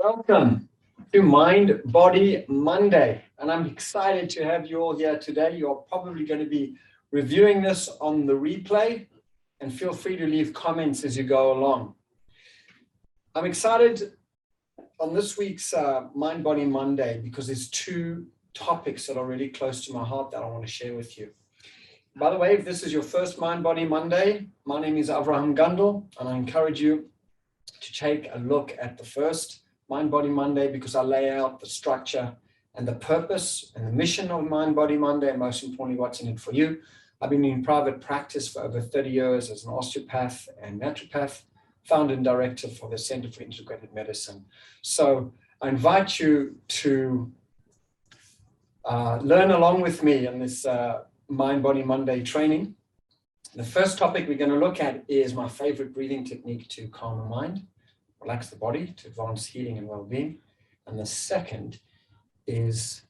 Welcome to Mind Body Monday, and I'm excited to have you all here today. You're probably going to be reviewing this on the replay, and feel free to leave comments as you go along. I'm excited on this week's Mind Body Monday because there's two topics that are really close to my heart that I want to share with you. By the way, if this is your first Mind Body Monday, my name is Avraham Gundle, and I encourage you to take a look at the first Mind Body Monday because I lay out the structure and the purpose and the mission of Mind Body Monday, and most importantly, what's in it for you. I've been in private practice for over 30 years as an osteopath and naturopath, founder and director for the Center for Integrated Medicine. So I invite you to learn along with me in this Mind Body Monday training. The first topic we're going to look at is my favorite breathing technique to calm the mind, relax the body, to advance healing and well-being. And the second is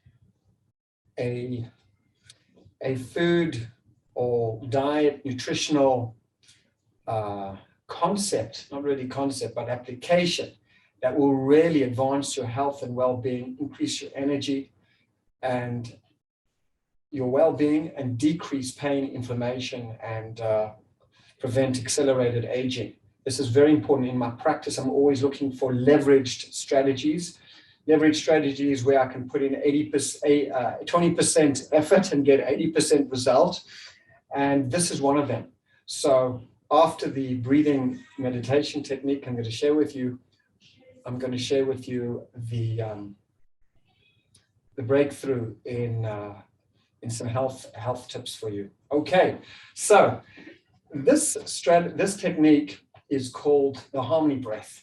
a food or diet nutritional concept, not really concept, but application that will really advance your health and well-being, increase your energy and your well-being, and decrease pain, inflammation, and prevent accelerated aging. This is very important in my practice. I'm always looking for leveraged strategies. Leveraged strategies where I can put in 20% effort and get 80% result. And this is one of them. So after the breathing meditation technique I'm going to share with you, I'm going to share with you the breakthrough in some health tips for you. Okay, so this technique is called the harmony breath.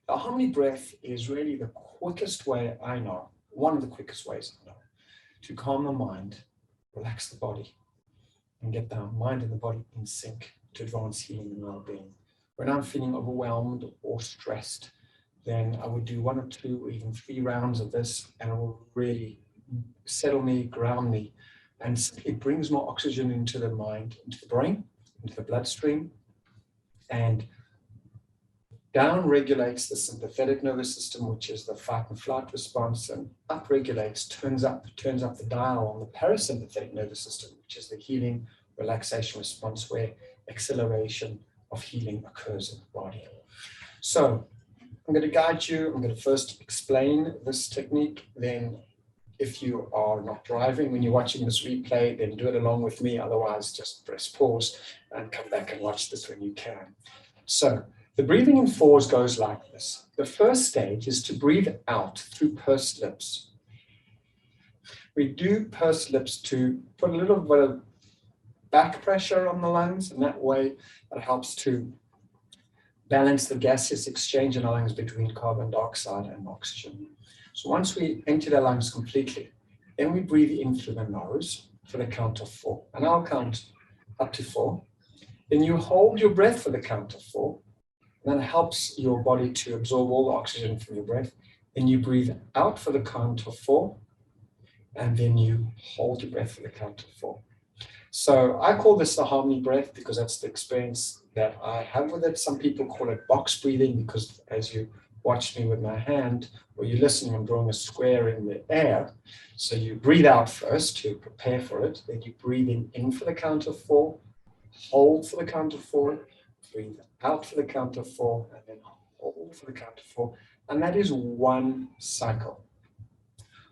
The harmony breath is really the quickest way I know, one of the quickest ways I know, to calm the mind, relax the body, and get the mind and the body in sync to advance healing and well-being. When I'm feeling overwhelmed or stressed, then I would do 1 or 2 or even 3 rounds of this, and it will really settle me, ground me, and it brings more oxygen into the mind, into the brain, into the bloodstream, and down regulates the sympathetic nervous system, which is the fight and flight response, and up regulates, turns up the dial on the parasympathetic nervous system, which is the healing relaxation response, where acceleration of healing occurs in the body. So I'm going to guide you. I'm going to first explain this technique. Then if you are not driving when you're watching this replay, then do it along with me. Otherwise, just press pause and come back and watch this when you can. So the breathing in 4s goes like this. The first stage is to breathe out through pursed lips. We do pursed lips to put a little bit of back pressure on the lungs, and that way it helps to balance the gaseous exchange in our lungs between carbon dioxide and oxygen. So once we empty the lungs completely, then we breathe in through the nose for the count of 4. And I'll count up to 4. Then you hold your breath for the count of 4. And that helps your body to absorb all the oxygen from your breath. Then you breathe out for the count of 4. And then you hold your breath for the count of 4. So I call this the harmony breath because that's the experience that I have with it. Some people call it box breathing because as you watch me with my hand, or you're listening, I'm drawing a square in the air. So you breathe out first to prepare for it. Then you breathe in for the count of 4, hold for the count of 4, breathe out for the count of 4, and then hold for the count of 4. And that is one cycle.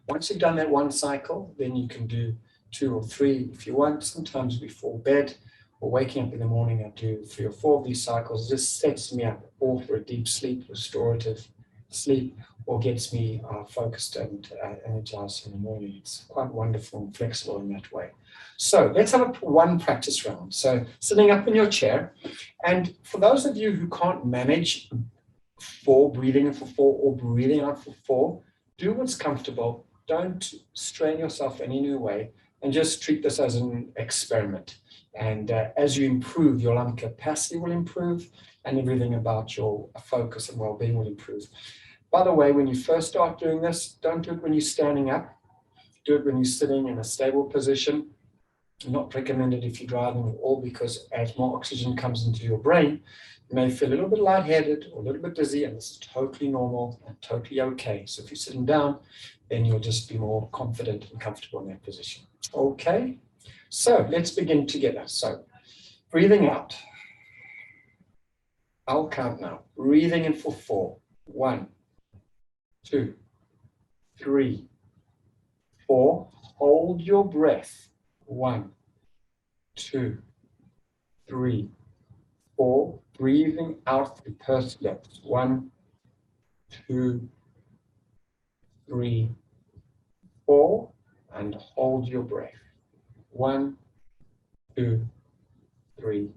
Once you've done that one cycle, then you can do 2 or 3 if you want. Sometimes before bed or waking up in the morning, I do 3 or 4 of these cycles. This sets me up all for a deep sleep, restorative sleep, or gets me focused and energized in the morning. It's quite wonderful and flexible in that way. So let's have one practice round. So sitting up in your chair, and for those of you who can't manage 4, breathing in for 4 or breathing out for 4, do what's comfortable. Don't strain yourself in any way, and just treat this as an experiment. And as you improve, your lung capacity will improve, and everything about your focus and well-being will improve. By the way, when you first start doing this, don't do it when you're standing up. Do it when you're sitting in a stable position. Not recommended if you're driving at all, because as more oxygen comes into your brain, you may feel a little bit lightheaded or a little bit dizzy, and this is totally normal and totally okay. So if you're sitting down, then you'll just be more confident and comfortable in that position. Okay, so let's begin together. So breathing out. I'll count now. Breathing in for 4. 1, 2, 3, 4. Hold your breath. 1, 2, 3, 4. Breathing out through pursed lips. 1, 2, 3, 4. And hold your breath. 1, 2, 3,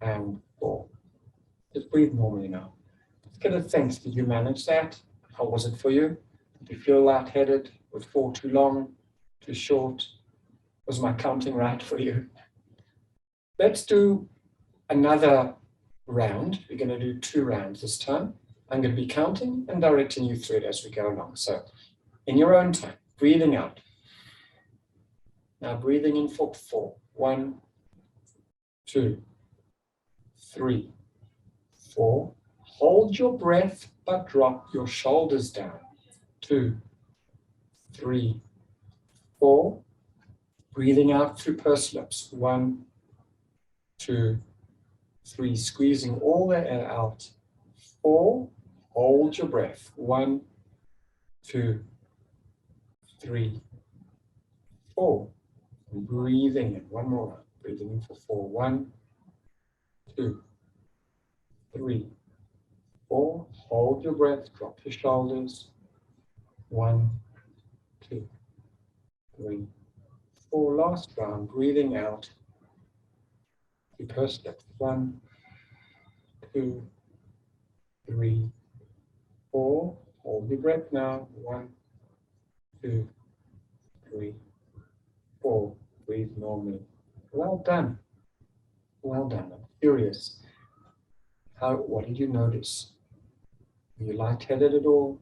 and 4. Just breathe normally now. Let's get a sense. Did you manage that? How was it for you? Did you feel lightheaded? Was 4 too long? Too short? Was my counting right for you? Let's do another round. We're going to do 2 rounds this time. I'm going to be counting and directing you through it as we go along. So in your own time, breathing out. Now breathing in for 4. 1, 2, 3, 4. Hold your breath, but drop your shoulders down. 2, 3, 4. Breathing out through pursed lips. 1, 2, 3. Squeezing all the air out. 4. Hold your breath. 1, 2, 3, 4. And breathing in. One more round. Breathing in for 4. 1, 2, 3, 4. Hold your breath. Drop your shoulders. 1, 2, 3, 4. Last round. Breathing out. You pursed lips. 1, 2, 3, 4. Hold your breath now. 1, 2, 3, 4. Breathe normally. Well done. Well done. I'm curious. What did you notice? Were you lightheaded at all?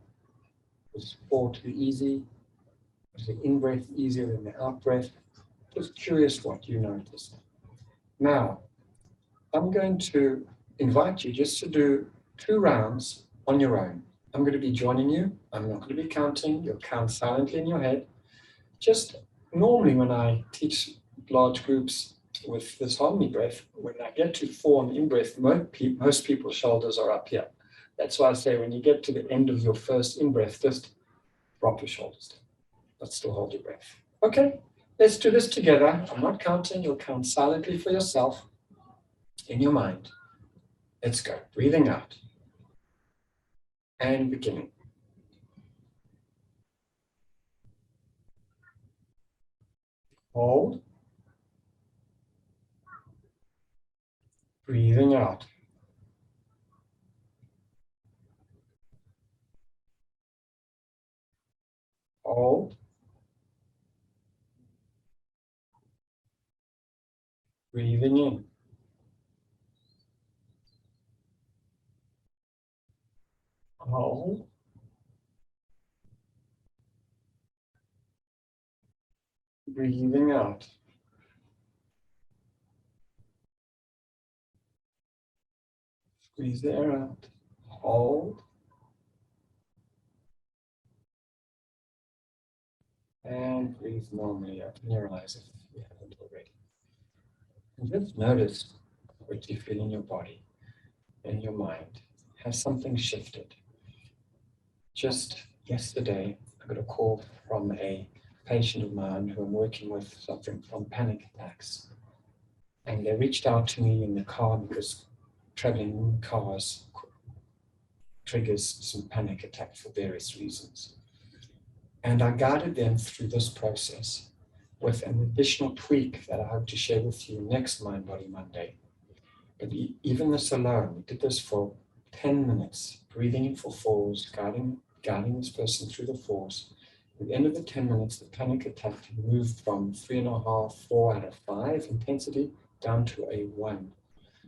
Was 4 too easy? Was the in-breath easier than the out-breath? Just curious what you noticed. Now, I'm going to invite you just to do 2 rounds on your own. I'm going to be joining you. I'm not going to be counting. You'll count silently in your head. Just normally when I teach large groups with this harmony breath, when I get to 4 on the in-breath, most people's shoulders are up here. That's why I say when you get to the end of your first in-breath, just drop your shoulders down, but still hold your breath. Okay, let's do this together. I'm not counting. You'll count silently for yourself in your mind. Let's go. Breathing out and beginning. Hold. Breathing out. Hold. Breathing in. Hold. Breathing out. Squeeze the air out. Hold. And breathe normally. Open your eyes if you haven't already. And just notice what you feel in your body, in your mind. Has something shifted? Just yesterday, I got a call from a patient of mine who I'm working with, suffering from panic attacks. And they reached out to me in the car because traveling in cars triggers some panic attack for various reasons. And I guided them through this process with an additional tweak that I hope to share with you next Mind Body Monday. But even this alone, we did this for 10 minutes, breathing in for 4s, guiding this person through the 4s. At the end of the 10 minutes, the panic attack moved from 3.5, 4 out of 5 intensity down to a 1.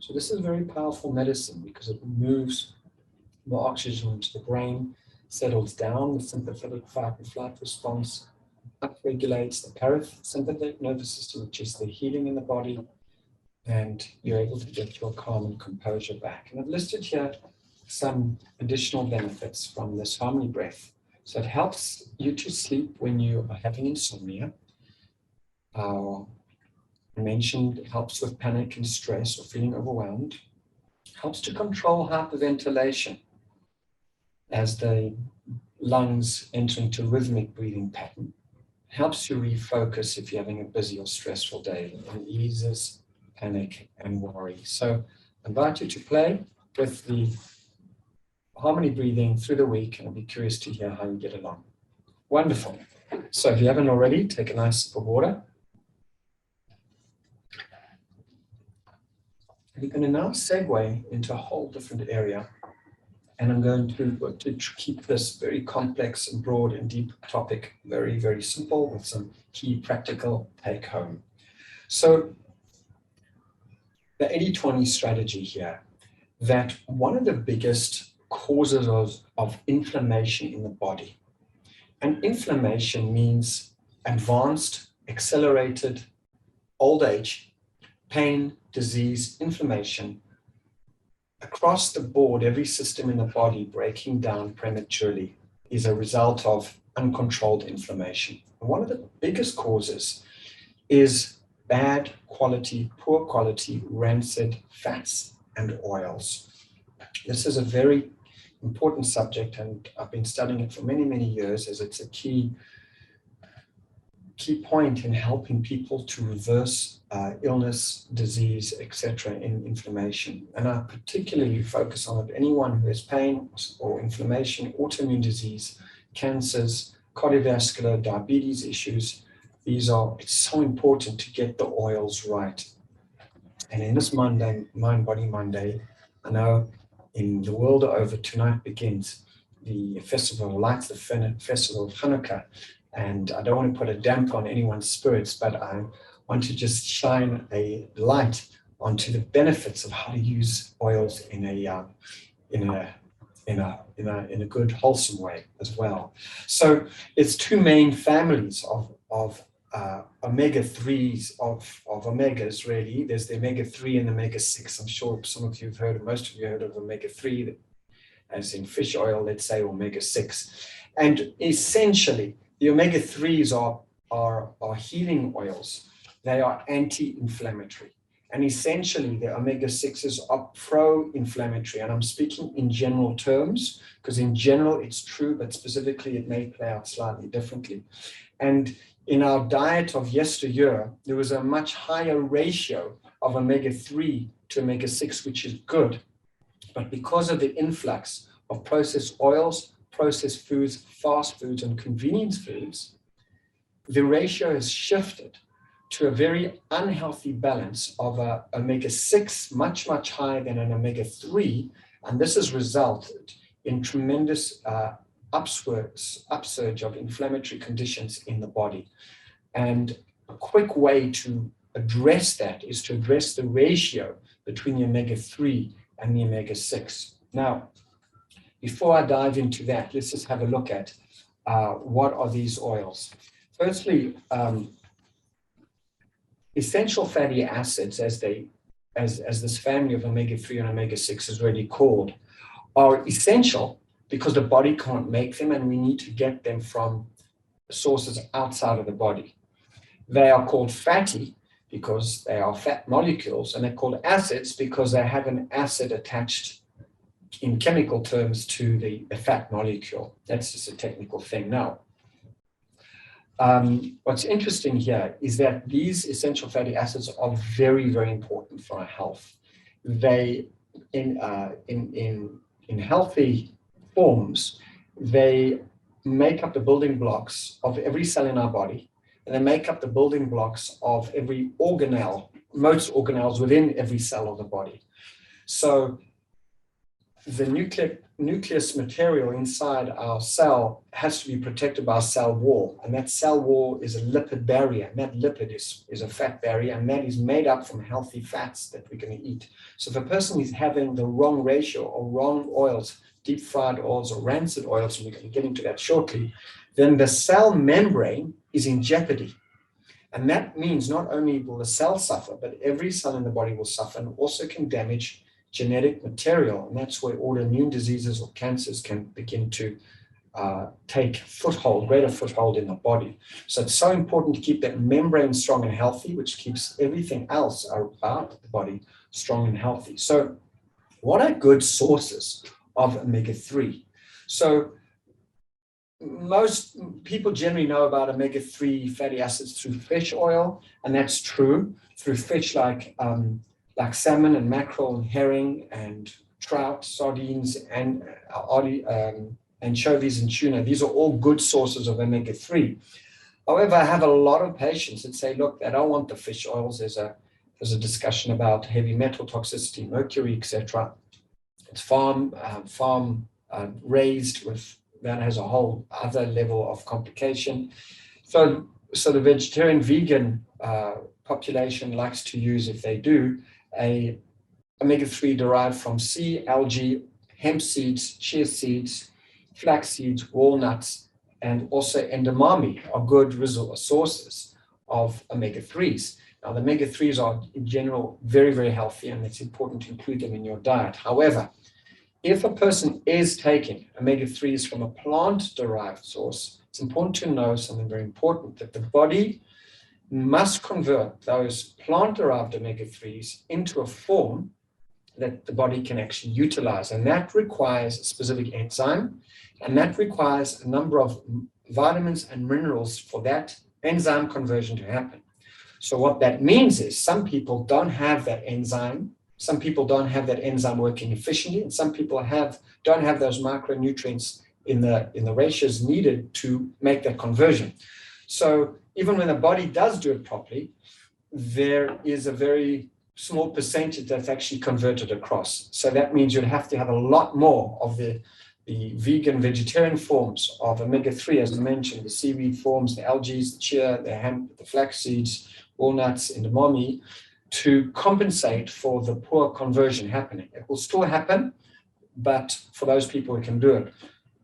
So this is very powerful medicine because it moves more oxygen into the brain, settles down the sympathetic fight and flight response, upregulates the parasympathetic nervous system, which is the healing in the body, and you're able to get your calm and composure back. And I've listed here some additional benefits from this harmony breath. So it helps you to sleep when you are having insomnia. I mentioned it helps with panic and stress or feeling overwhelmed. Helps to control hyperventilation as the lungs enter into rhythmic breathing pattern. Helps you refocus if you're having a busy or stressful day, and eases panic and worry. So I invite you to play with the harmony breathing through the week, and I'll be curious to hear how you get along. Wonderful. So if you haven't already, take a nice sip of water. We're going to now segue into a whole different area, and I'm going to keep this very complex and broad and deep topic very, very simple with some key practical take home. So the 80-20 strategy here, that one of the biggest causes of inflammation in the body, and inflammation means advanced, accelerated old age, pain, disease, inflammation, across the board, every system in the body breaking down prematurely is a result of uncontrolled inflammation. And one of the biggest causes is bad quality, poor quality, rancid fats and oils. This is a very important subject, and I've been studying it for many, many years, as it's a key point in helping people to reverse illness, disease, etc., in inflammation. And I particularly focus on it. Anyone who has pain or inflammation, autoimmune disease, cancers, cardiovascular, diabetes issues, it's so important to get the oils right. And in this Monday, Mind Body Monday, I know in the world over, tonight begins the Festival of Lights, the Festival of Hanukkah. And I don't want to put a damp on anyone's spirits, but I want to just shine a light onto the benefits of how to use oils in a good, wholesome way as well. So it's two main families of omega-3s, of omegas, really. There's the omega-3 and the omega-6. I'm sure some of you have heard, most of you have heard of omega-3, as in fish oil, let's say, omega-6. And essentially, the omega-3s are healing oils. They are anti-inflammatory. And essentially, the omega-6s are pro-inflammatory. And I'm speaking in general terms, because in general, it's true, but specifically, it may play out slightly differently. And in our diet of yesteryear, there was a much higher ratio of omega-3 to omega-6, which is good. But because of the influx of processed oils, processed foods, fast foods, and convenience foods, the ratio has shifted to a very unhealthy balance of omega-6, much, much higher than an omega-3. And this has resulted in tremendous upsurge of inflammatory conditions in the body. And a quick way to address that is to address the ratio between the omega-3 and the omega-6. Now, before I dive into that, let's just have a look at what are these oils. Firstly, essential fatty acids, as this family of omega-3 and omega-6 is really called, are essential because the body can't make them, and we need to get them from sources outside of the body. They are called fatty because they are fat molecules, and they're called acids because they have an acid attached in chemical terms to the fat molecule. That's just a technical thing. Now, what's interesting here is that these essential fatty acids are very, very important for our health. They, in healthy forms, they make up the building blocks of every cell in our body, and they make up the building blocks of every organelle, most organelles within every cell of the body. So the nucleus material inside our cell has to be protected by a cell wall, and that cell wall is a lipid barrier, and that lipid is a fat barrier, and that is made up from healthy fats that we're going to eat. So if a person is having the wrong ratio or wrong oils, deep fried oils or rancid oils, and we're going to get into that shortly, then the cell membrane is in jeopardy. And that means not only will the cell suffer, but every cell in the body will suffer, and also can damage genetic material. And that's where autoimmune diseases or cancers can begin to take foothold, greater foothold in the body. So it's so important to keep that membrane strong and healthy, which keeps everything else about the body strong and healthy. So what are good sources of omega-3? So most people generally know about omega-3 fatty acids through fish oil, and that's true. Through fish like salmon and mackerel and herring and trout, sardines, and anchovies and tuna. These are all good sources of omega-3. However, I have a lot of patients that say, look, they don't want the fish oils. There's a discussion about heavy metal toxicity, mercury, etc. It's farm raised with, that has a whole other level of complication. So the vegetarian vegan population likes to use, if they do, a omega-3 derived from sea, algae, hemp seeds, chia seeds, flax seeds, walnuts, and also edamame are good sources of omega-3s. Now, the omega-3s are in general very, very healthy, and it's important to include them in your diet. However, if a person is taking omega-3s from a plant-derived source, it's important to know something very important, that the body must convert those plant-derived omega-3s into a form that the body can actually utilize. And that requires a specific enzyme, and that requires a number of vitamins and minerals for that enzyme conversion to happen. So what that means is some people don't have that enzyme. Some people don't have that enzyme working efficiently, and some people don't have those micronutrients in the ratios needed to make that conversion. So even when the body does do it properly, there is a very small percentage that's actually converted across. So that means you'd have to have a lot more of the vegan, vegetarian forms of omega-3, as I mentioned, the seaweed forms, the algae, the chia, the hemp, the flax seeds, walnuts, and edamame, to compensate for the poor conversion happening. It will still happen, but for those people who can do it.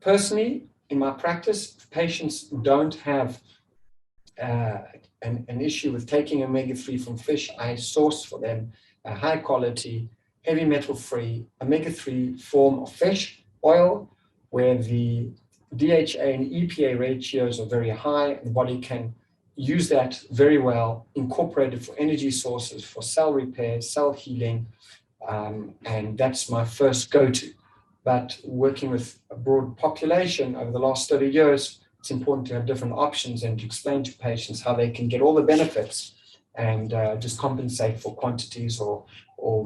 Personally, in my practice, if patients don't have an issue with taking omega-3 from fish, I source for them a high quality, heavy metal free omega-3 form of fish oil, where the DHA and EPA ratios are very high, and the body can use that very well, incorporate it for energy sources, for cell repair, cell healing, and that's my first go-to. But working with a broad population over the last 30 years, it's important to have different options and to explain to patients how they can get all the benefits and just compensate for quantities or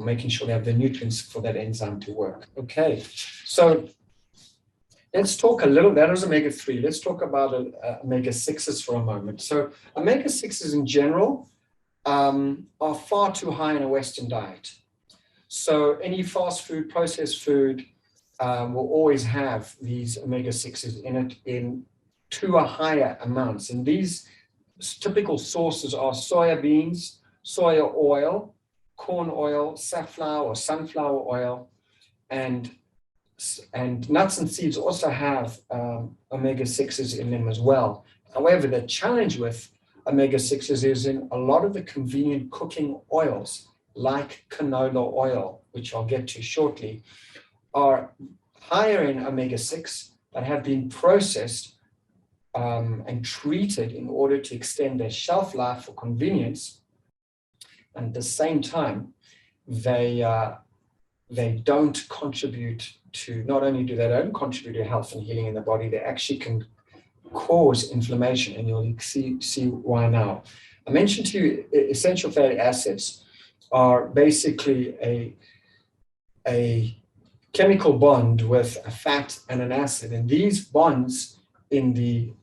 making sure they have the nutrients for that enzyme to work. Okay, so let's talk a little, that was omega-3. Let's talk about omega-6s for a moment. So omega-6s in general are far too high in a Western diet. So any fast food, processed food will always have these omega-6s in it to a higher amounts. And these typical sources are soya beans, soya oil, corn oil, safflower or sunflower oil, and nuts and seeds also have omega-6s in them as well. However, the challenge with omega-6s is in a lot of the convenient cooking oils, like canola oil, which I'll get to shortly, are higher in omega-6 but have been processed and treated in order to extend their shelf life for convenience. And at the same time, they don't contribute to, not only do they don't contribute to health and healing in the body, they actually can cause inflammation, and you'll see why now. I mentioned to you essential fatty acids are basically a chemical bond with a fat and an acid, and these bonds in the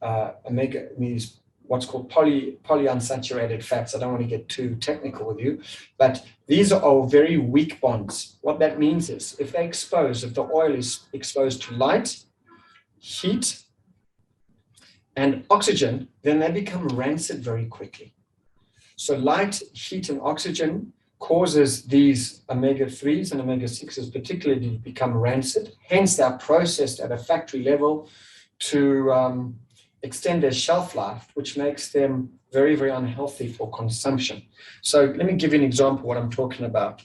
these what's called polyunsaturated fats. I don't want to get too technical with you, but these are very weak bonds. What that means is if the oil is exposed to light, heat, and oxygen, then they become rancid very quickly. So light, heat, and oxygen causes these omega-3s and omega-6s particularly to become rancid. Hence, they're processed at a factory level to extend their shelf life, which makes them very, very unhealthy for consumption. So let me give you an example of what I'm talking about.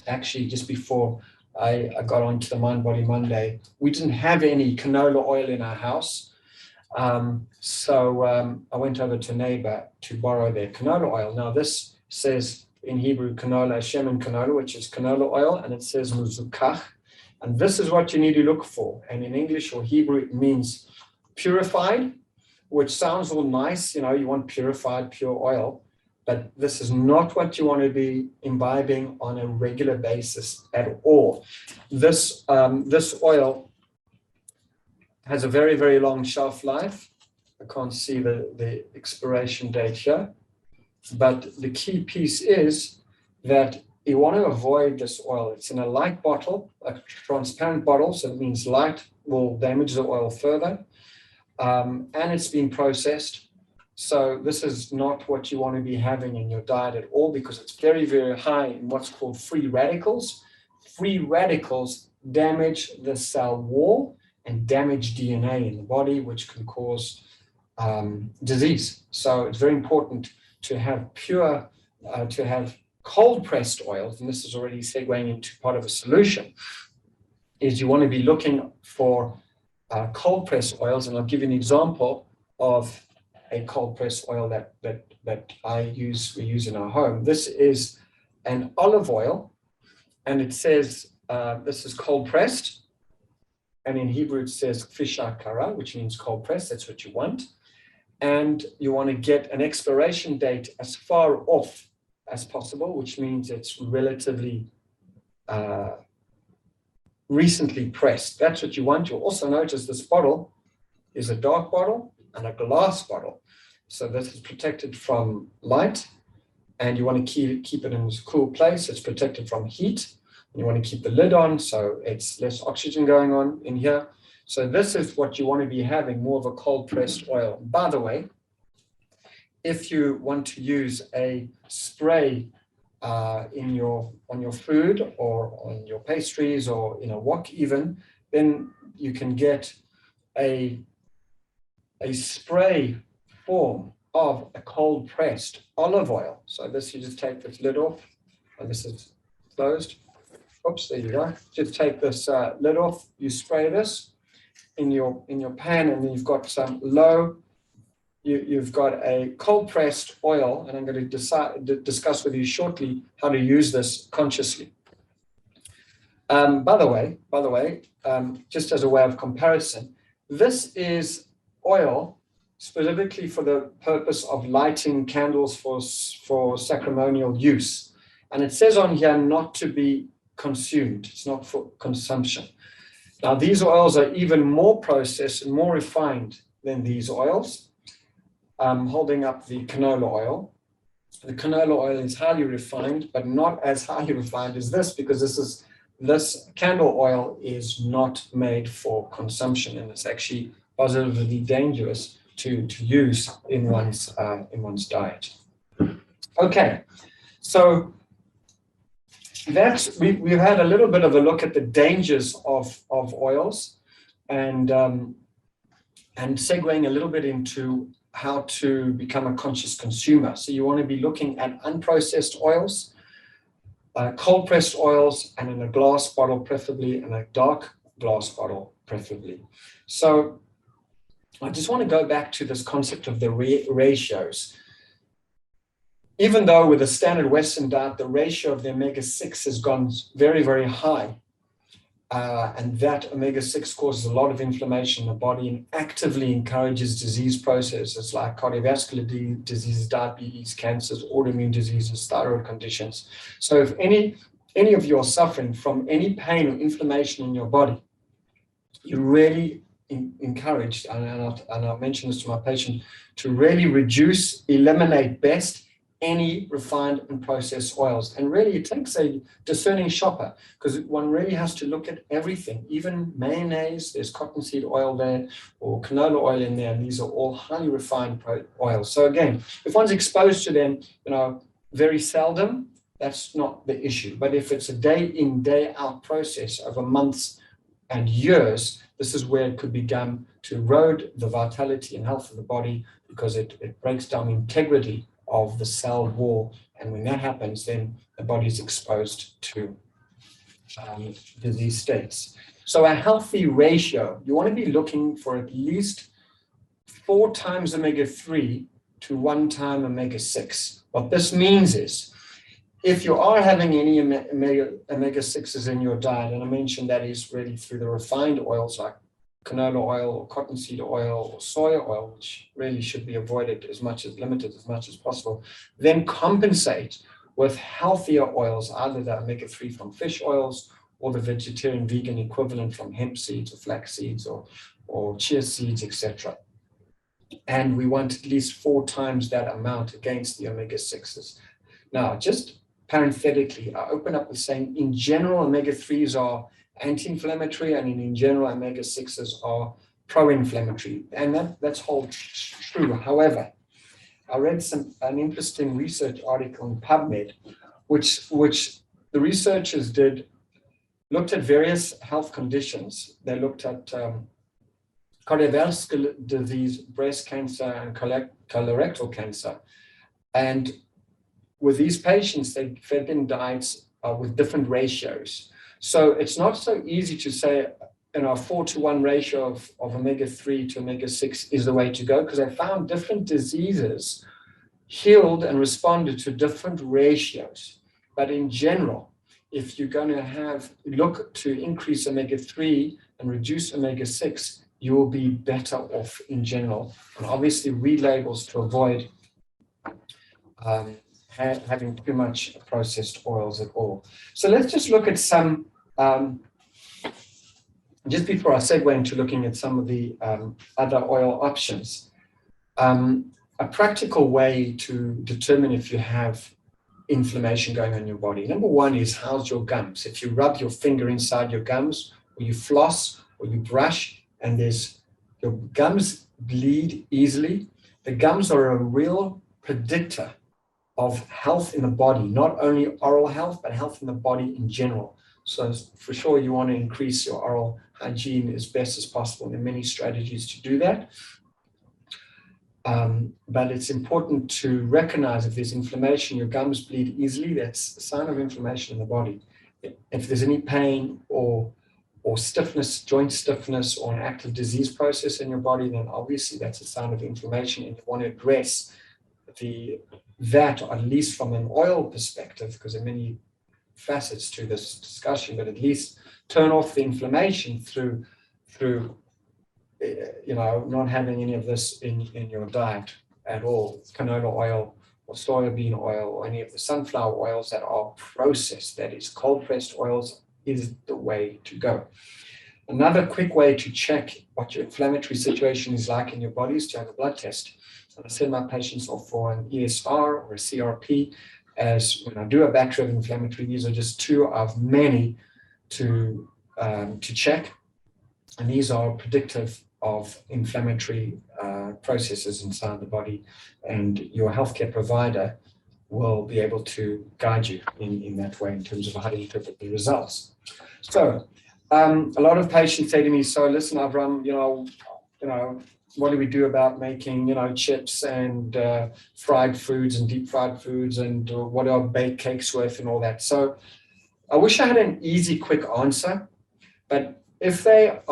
Actually, just before I got onto the Mind Body Monday, we didn't have any canola oil in our house. So I went over to a neighbor to borrow their canola oil. Now this says in Hebrew canola, shemen canola, which is canola oil, and it says muzukach. And this is what you need to look for. And in English or Hebrew, it means purified, which sounds all nice. You know, you want purified, pure oil. But this is not what you want to be imbibing on a regular basis at all. This oil has a very, very long shelf life. I can't see the expiration date here. But the key piece is that you want to avoid this oil. It's in a light bottle, a transparent bottle, so it means light will damage the oil further. And it's been processed. So this is not what you want to be having in your diet at all, because it's very, very high in what's called free radicals. Free radicals damage the cell wall and damage DNA in the body, which can cause disease. So it's very important to have pure, to have cold pressed oils, and this is already segueing into part of a solution, is you want to be looking for cold pressed oils. And I'll give you an example of a cold pressed oil that we use in our home. This is an olive oil, and it says this is cold pressed, and in Hebrew it says kfisha kara, which means cold pressed. That's what you want, and you want to get an expiration date as far off as possible, which means it's relatively recently pressed. That's what you want. You'll also notice this bottle is a dark bottle and a glass bottle. So this is protected from light, and you want to keep it in a cool place. It's protected from heat. And you want to keep the lid on, so it's less oxygen going on in here. So this is what you want to be having, more of a cold pressed oil. By the way, if you want to use a spray on your food or on your pastries or in a wok even, then you can get a spray form of a cold pressed olive oil. So this, you just take this lid off, and this is closed. Oops, there you go. Just take this lid off. You spray this in your pan, and then you've got some low. You've got a cold pressed oil, and I'm going to discuss with you shortly how to use this consciously. By the way, just as a way of comparison, this is oil specifically for the purpose of lighting candles for sacramental use. And it says on here not to be consumed. It's not for consumption. Now, these oils are even more processed and more refined than these oils. I'm holding up the canola oil. The canola oil is highly refined, but not as highly refined as this, because this candle oil is not made for consumption, and it's actually positively dangerous to use in one's diet. Okay, so we've had a little bit of a look at the dangers of oils, and segueing a little bit into how to become a conscious consumer. So you want to be looking at unprocessed oils, cold pressed oils, and in a glass bottle preferably, and a dark glass bottle preferably. So I just want to go back to this concept of the ratios. Even though with the standard Western diet, the ratio of the omega-6 has gone very, very high, and that omega-6 causes a lot of inflammation in the body and actively encourages disease processes like cardiovascular diseases, diabetes, cancers, autoimmune diseases, thyroid conditions. So if any of you are suffering from any pain or inflammation in your body, you really encouraged, and I'll mention this to my patient, to really reduce, eliminate best any refined and processed oils. And really it takes a discerning shopper, because one really has to look at everything, even mayonnaise, there's cottonseed oil there, or canola oil in there, and these are all highly refined oils. So again, if one's exposed to them, very seldom, that's not the issue. But if it's a day in, day out process over months and years, this is where it could begin to erode the vitality and health of the body, because it breaks down the integrity of the cell wall. And when that happens, then the body is exposed to disease states. So a healthy ratio, you want to be looking for at least 4 times omega-3 to 1 time omega-6. What this means is, if you are having any omega-6s in your diet, and I mentioned that is really through the refined oils like canola oil or cottonseed oil or soy oil, which really should be avoided limited as much as possible, then compensate with healthier oils, either the omega-3 from fish oils or the vegetarian vegan equivalent from hemp seeds or flax seeds or chia seeds, etc. And we want at least 4 times that amount against the omega-6s. Now, just parenthetically, I open up with saying, in general, omega-3s are anti-inflammatory, and in general, omega-6s are pro-inflammatory. And that's whole true. However, I read an interesting research article in PubMed, which the researchers looked at various health conditions. They looked at cardiovascular disease, breast cancer, and colorectal cancer. And with these patients, they fed them diets with different ratios. So it's not so easy to say, a 4-to-1 ratio of omega-3 to omega-6 is the way to go, because I found different diseases healed and responded to different ratios. But in general, if you're going to look to increase omega-3 and reduce omega-6, you will be better off in general. And obviously read labels to avoid having too much processed oils at all. So let's just look at some, just before I segue into looking at some of the other oil options, a practical way to determine if you have inflammation going on in your body. Number one is, how's your gums? If you rub your finger inside your gums, or you floss, or you brush, and your gums bleed easily, the gums are a real predictor of health in the body, not only oral health, but health in the body in general. So for sure, you want to increase your oral hygiene as best as possible. There are many strategies to do that. But it's important to recognize if there's inflammation, your gums bleed easily, that's a sign of inflammation in the body. If there's any pain or stiffness, joint stiffness, or an active disease process in your body, then obviously that's a sign of inflammation, and you want to address that, at least from an oil perspective, because there are many facets to this discussion, but at least turn off the inflammation through not having any of this in your diet at all. Canola oil or soybean oil or any of the sunflower oils that are processed, that is cold pressed oils, is the way to go. Another quick way to check what your inflammatory situation is like in your body is to have a blood test. So I send my patients off for an ESR or a CRP, as when I do a battery of inflammatory, these are just 2 of many to check. And these are predictive of inflammatory processes inside the body. And your healthcare provider will be able to guide you in that way in terms of how to interpret the results. So a lot of patients say to me, so listen, Avraham, what do we do about making, chips and fried foods and deep fried foods, and what are baked cakes worth and all that? So I wish I had an easy, quick answer, but if they're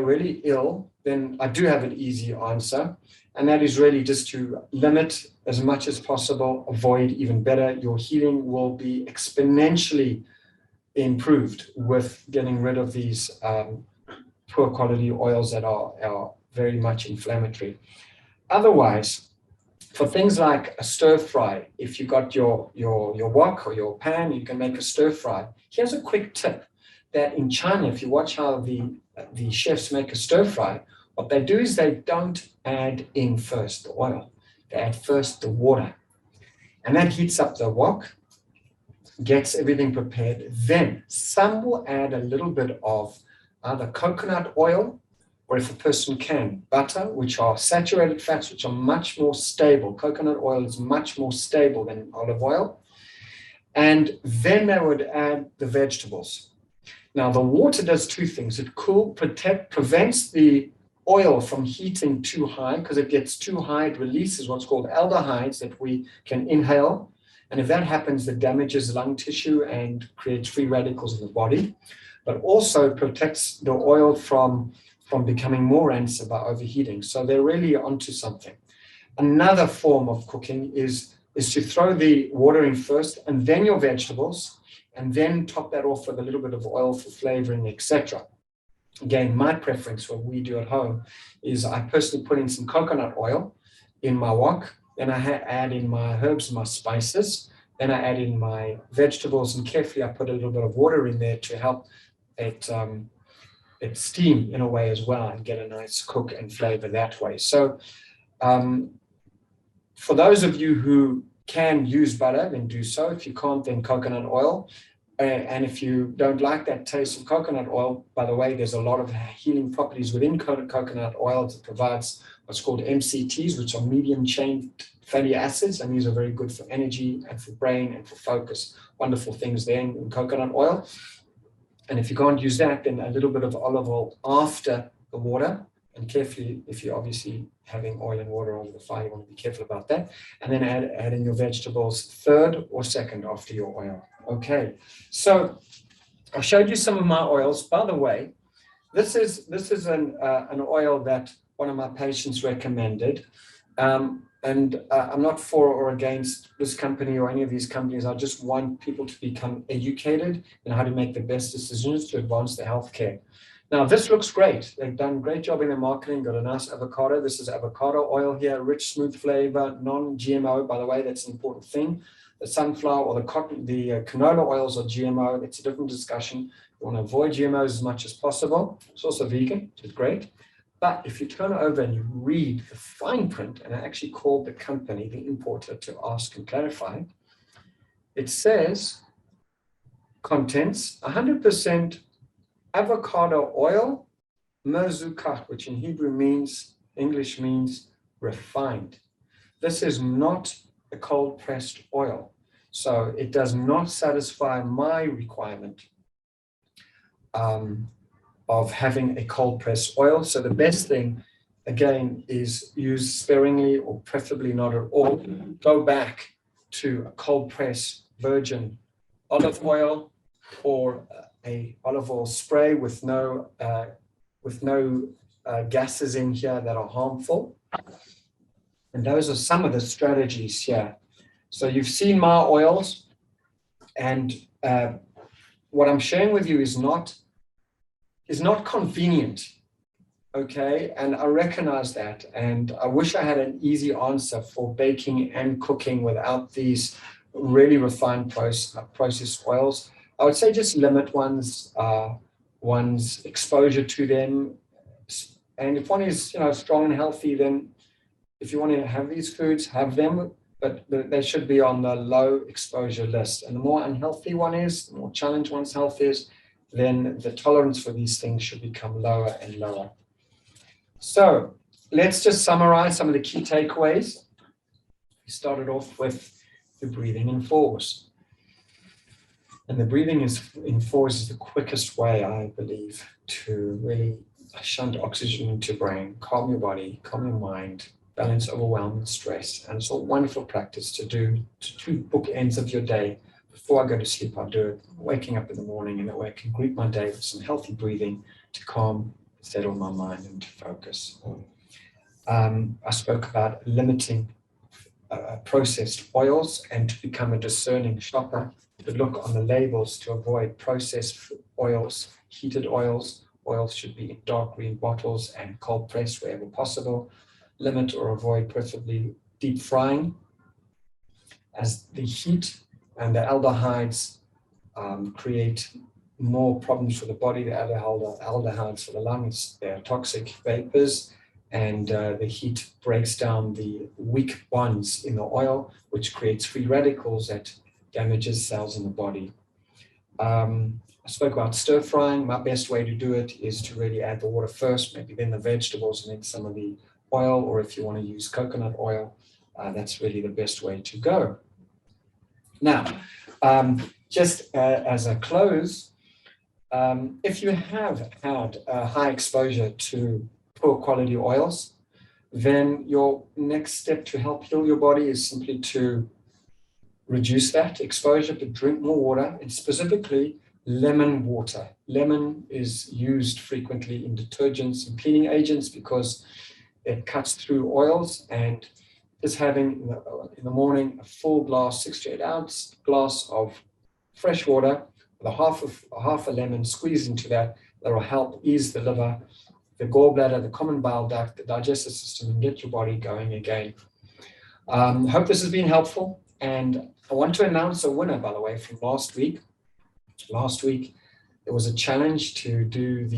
really ill, then I do have an easy answer. And that is really just to limit as much as possible, avoid even better. Your healing will be exponentially improved with getting rid of these poor quality oils that are very much inflammatory. Otherwise, for things like a stir fry, if you got your wok or your pan, you can make a stir fry. Here's a quick tip that in China, if you watch how the chefs make a stir fry, what they do is they don't add in first the oil. They add first the water. And that heats up the wok, gets everything prepared. Then some will add a little bit of either coconut oil, or if a person can, butter, which are saturated fats, which are much more stable. Coconut oil is much more stable than olive oil. And then they would add the vegetables. Now, the water does two things. It prevents the oil from heating too high, because it gets too high, it releases what's called aldehydes that we can inhale. And if that happens, it damages lung tissue and creates free radicals in the body, but also protects the oil from becoming more rancid by overheating. So they're really onto something. Another form of cooking is to throw the water in first and then your vegetables, and then top that off with a little bit of oil for flavoring, etc. Again, my preference, what we do at home, is I personally put in some coconut oil in my wok, then I add in my herbs and my spices, then I add in my vegetables, and carefully I put a little bit of water in there to help it steam in a way as well and get a nice cook and flavor that way. So for those of you who can use butter, then do so. If you can't, then coconut oil. And if you don't like that taste of coconut oil, by the way, there's a lot of healing properties within coconut oil that provides what's called MCTs, which are medium chain fatty acids, and these are very good for energy and for brain and for focus. Wonderful things there in coconut oil. And if you can't use that, then a little bit of olive oil after the water, and carefully, if you're obviously having oil and water over the fire, you want to be careful about that. And then add in your vegetables third or second after your oil. Okay, so I showed you some of my oils. By the way, this is an oil that one of my patients recommended. And I'm not for or against this company or any of these companies. I just want people to become educated in how to make the best decisions to advance their healthcare. Now, this looks great. They've done a great job in their marketing, got a nice avocado. This is avocado oil here, rich, smooth flavor, non-GMO, by the way, that's an important thing. The sunflower or the canola oils are GMO. It's a different discussion. You want to avoid GMOs as much as possible. It's also vegan, which is great. But if you turn over and you read the fine print, and I actually called the company, the importer, to ask and clarify, it says contents 100% avocado oil, merzukat, which in English means refined. This is not a cold pressed oil. So it does not satisfy my requirement of having a cold pressed oil. So the best thing, again, is use sparingly or preferably not at all. Go back to a cold press virgin olive oil or a olive oil spray with no gases in here that are harmful. And those are some of the strategies here. So you've seen my oils, and what I'm sharing with you is not convenient, okay? And I recognize that, and I wish I had an easy answer for baking and cooking without these really refined processed oils. I would say just limit one's exposure to them. And if one is, strong and healthy, then if you want to have these foods, have them, but they should be on the low exposure list. And the more unhealthy one is, the more challenged one's health is, then the tolerance for these things should become lower and lower. So let's just summarize some of the key takeaways. We started off with the breathing in fours. And the breathing in fours is the quickest way, I believe, to really shunt oxygen into your brain, calm your body, calm your mind, balance overwhelm and stress. And it's a wonderful practice to do to two bookends of your day. Before I go to sleep, I'll do it waking up in the morning, and that way I can greet my day with some healthy breathing to calm, settle my mind and to focus. I spoke about limiting processed oils and to become a discerning shopper, to look on the labels to avoid processed oils, heated oils. Oils should be in dark green bottles and cold pressed wherever possible. Limit or avoid preferably deep frying, as the heat and the aldehydes create more problems for the body. The aldehydes for the lungs, they're toxic vapors, and the heat breaks down the weak bonds in the oil, which creates free radicals that damages cells in the body. I spoke about stir frying. My best way to do it is to really add the water first, maybe then the vegetables and then some of the oil, or if you want to use coconut oil, that's really the best way to go. Now, just as a close, If you have had a high exposure to poor quality oils, then your next step to help heal your body is simply to reduce that exposure, but drink more water, and specifically lemon water. Lemon is used frequently in detergents and cleaning agents because it cuts through oils, and just having in the morning a full glass, 6 to 8 ounce glass of fresh water with half a lemon squeezed into that will help ease the liver, the gallbladder, the common bile duct, the digestive system, and get your body going again. Hope this has been helpful. And I want to announce a winner, by the way, from last week. Last week, there was a challenge to do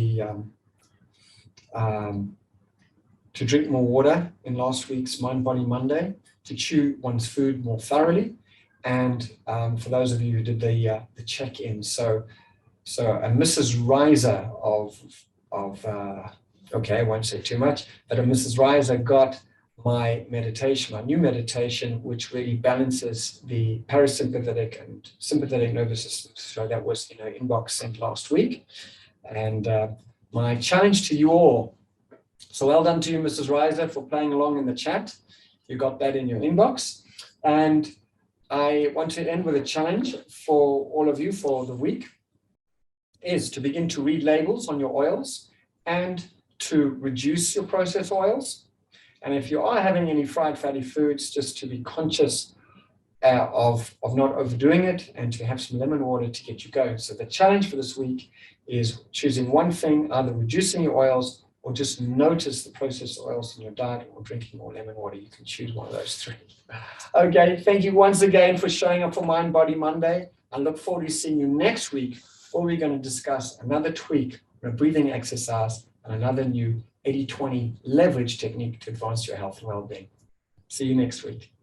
to drink more water in last week's Mind Body Monday, to chew one's food more thoroughly. And for those of you who did the check-in, so a Mrs. Reiser okay, I won't say too much, but a Mrs. Reiser got my meditation, my new meditation, which really balances the parasympathetic and sympathetic nervous systems. So that was in her inbox sent last week. And my challenge to you all, so well done to you, Mrs. Reiser, for playing along in the chat. You got that in your inbox. And I want to end with a challenge for all of you for the week, is to begin to read labels on your oils and to reduce your processed oils. And if you are having any fried fatty foods, just to be conscious of not overdoing it, and to have some lemon water to get you going. So the challenge for this week is choosing one thing, either reducing your oils or just notice the processed oils in your diet, or drinking more lemon water. You can choose one of those three. Okay, thank you once again for showing up for Mind Body Monday. I look forward to seeing you next week, where we're going to discuss another tweak, a breathing exercise, and another new 80-20 leverage technique to advance your health and well-being. See you next week.